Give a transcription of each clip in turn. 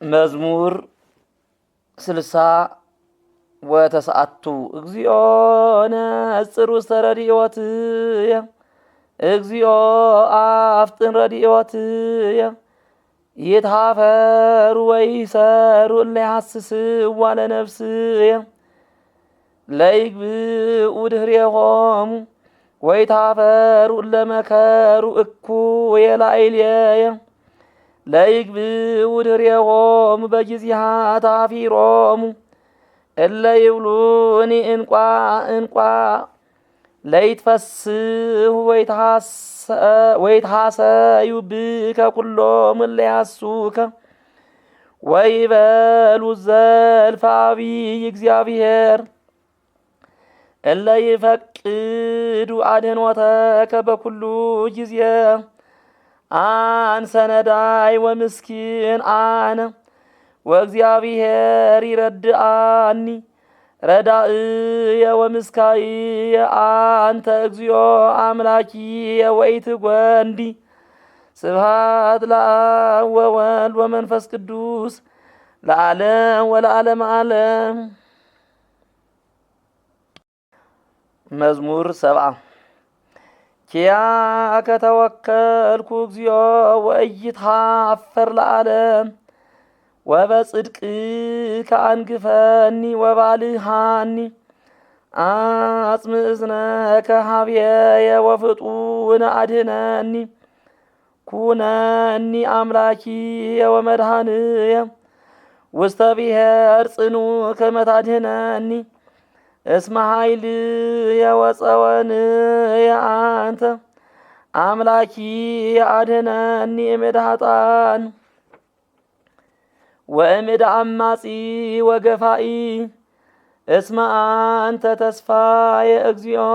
መዝሙር 60 ወተሰዓቱ እግዚኦ ነጽር ውስተ ረድኤትየ እግዚኦ አፍጥን ረድኤትየ ይትሃፈሩ ወይሰሩ እለ ይሐስስዋ ለነፍስየ ለይግብኡ ድኅሬሆሙ ወይትሃፈሩ እለ መከሩ እኩየ ላዕሌየ ለይግብኡ ድኅሬሆሙ በጊዜሃ ታፊሮሙ እለ ይብሉኒ እንቋ እንቋ ለይትፈስሑ ወይትሐሰዩ ብከ ኩሎሙ እለ ያሱከ ወይበሉ ዘልፈ አቢይ እግዚአብሔር እለ ይፈቅዱ አድኅኖተከ በኩሉ ጊዜ አንሰ ነዳይ ወምስኪን አነ ወእግዚአብሔር ይረድአኒ ረዳእየ ወምስካየ አንተ እግዚኦ አምላኪየ ወኢትጐንዲ ስብሐት ለአብ ወወልድ ወመንፈስ ቅዱስ ለዓለም ወለዓለመ ዓለም። መዝሙር 70 ኪያከ ተወከልኩ እግዚኦ ወኢይትኀፈር ለዓለም ወበጽድቅከ አንግፈኒ ወባልሃኒ አጽም እዝነከ ኀቤየ ወፍጡነ አድኅነኒ ኩነኒ አምላኪየ ወመድኃኒየ ውስተ ብሔር ጽኑዕ ከመ ታድኅነኒ እስመ ኃይልየ ወጸወንየ አንተ አምላኪየ አድኅነኒ እምእደ ኃጥኣን ወእምእደ አማጺ ወገፋኢ እስመ አንተ ተስፋየ እግዚኦ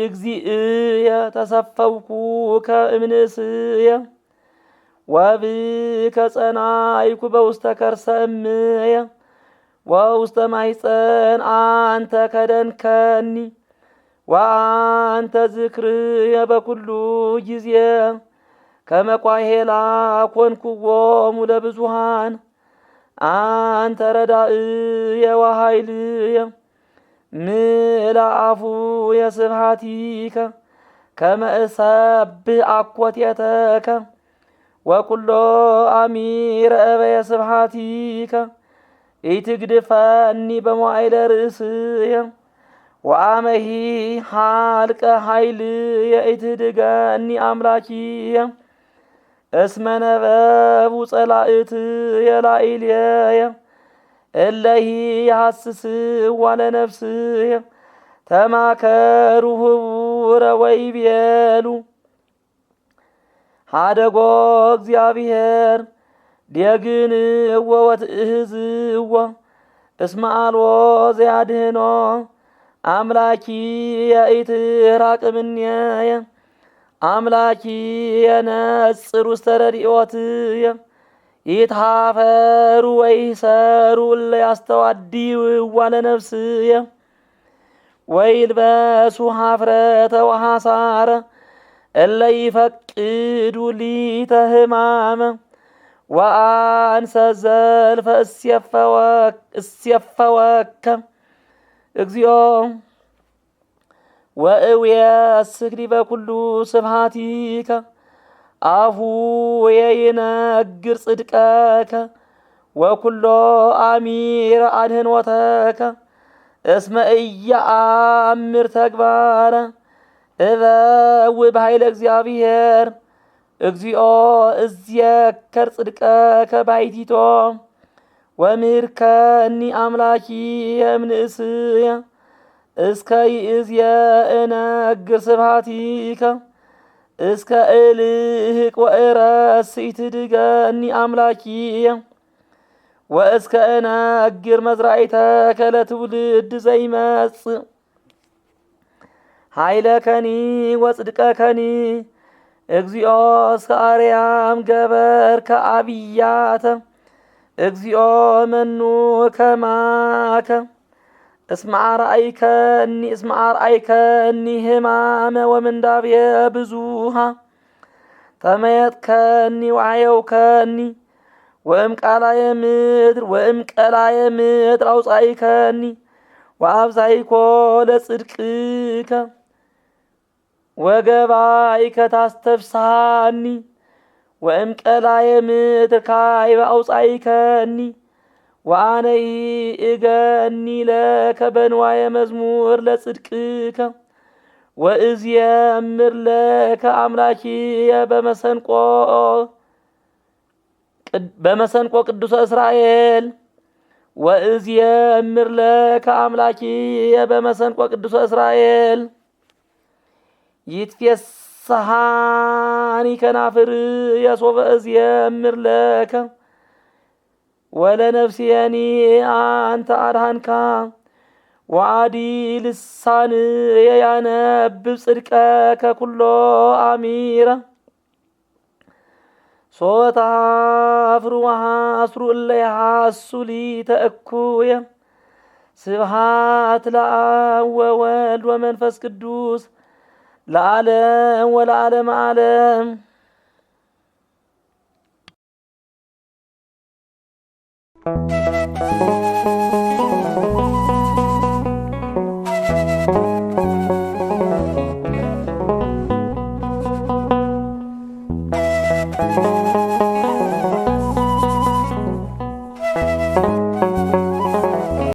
እግዚእየ ተሰፈውኩከ እምንእስየ ወብከ ጸናይኩ በውስተ ከርሰ እምየ ወውስተ ማኅፀን አንተ ከደንከኒ ወአንተ ዝክርየ በኩሉ ጊዜ ከመ ቋሄላ ኮንኩዎሙ ለብዙኃን አንተ ረዳእየ ወኃይልየ ምልአፉየ ስብሐቲከ ከመ እሰብሕ አኮቴተከ ወኩሎ አሚረ እበየ ስብሐቲከ ኢትግድፈኒ በመዋዕለ ርእስየ ወአመሂ ኀልቀ ኃይልየ ኢትህድገኒ አምላኪየ እስመ ነበቡ ጸላእትየ ላዕሌየ እለሂ ይሐስስዋ ለነፍስየ ተማከሩ ህቡረ ወይቤሉ ኀደጎ እግዚአብሔር ዲየግንዎ ወትእህዝዎ እስመ አልቦ ዘያድኅኖ አምላኪየ ኢትራቅ እምኔየ አምላኪየ ነጽር ውስተ ረድኤትየ ይትኀፈሩ ወይሰሩ እለ ያስተዋድይዋ ለነፍስየ ወይልበሱ ኀፍረተ ወሐሳረ እለ ይፈቅዱ ሊተ ሕማመ ወአንሰ ዘልፈ እስየፈወከ እግዚኦ ወእውየስክሪ በኩሉ ስብሐቲከ አፉየ ይነግር ጽድቀከ ወኩሎ አሚረ አድኅኖተከ እስመ ኢየአምር ተግባረ እበውእ በኃይለ እግዚአብሔር እግዚኦ እዝየከር ጽድቀከ ባሕቲቶ ወምህርከኒ አምላኪየ እምንእስየ እስከ ይእዝየ እነግር ስብሐቲከ እስከ እልህቅ ወእረስእ ኢትህድገኒ አምላኪየ ወእስከ እነግር መዝራእተከ ለትውልድ ዘይመጽእ ኃይለከኒ ወጽድቀከኒ እግዚኦ እስከ አርያም ገበርከ አብያተ እግዚኦ መኑ ከማከ እስመ አርአይከኒ ሕማመ ወምንዳቤ ብዙሃ ተመየጥከኒ ወዓየውከኒ ወእም ቀላየ ምድር አውፃኢከኒ ወአብዛይኮ ለጽድቅከ ወገባይከ ታስተፍስሐኒ ወእም ቀላየ ምድር ካይበ አውፃኢከኒ ወአነይ እገኒ ለከ በንዋየ መዝሙር ለጽድቅከ ወእዝየምር ለከ አምላኪየ በመሰንቆ ቅዱሰ እስራኤል ወእዝየምር ለከ አምላኪየ በመሰንቆ ቅዱሰ እስራኤል ይትፌስሐኒ ከናፍርየ ሶበ እዝየምር ለከ ወለነፍስየኒ አንተ አድኃንካ ወአዲ ልሳንየ ያነብብ ጽድቀከ ኩሎ አሚረ ሶታፍሩ ወሐስሩ እለ ይሐሱ ሊተ እኩየ ስብሐት ለአብ ወወልድ ወመንፈስ ቅዱስ ለዓለም ወለዓለመ ዓለም።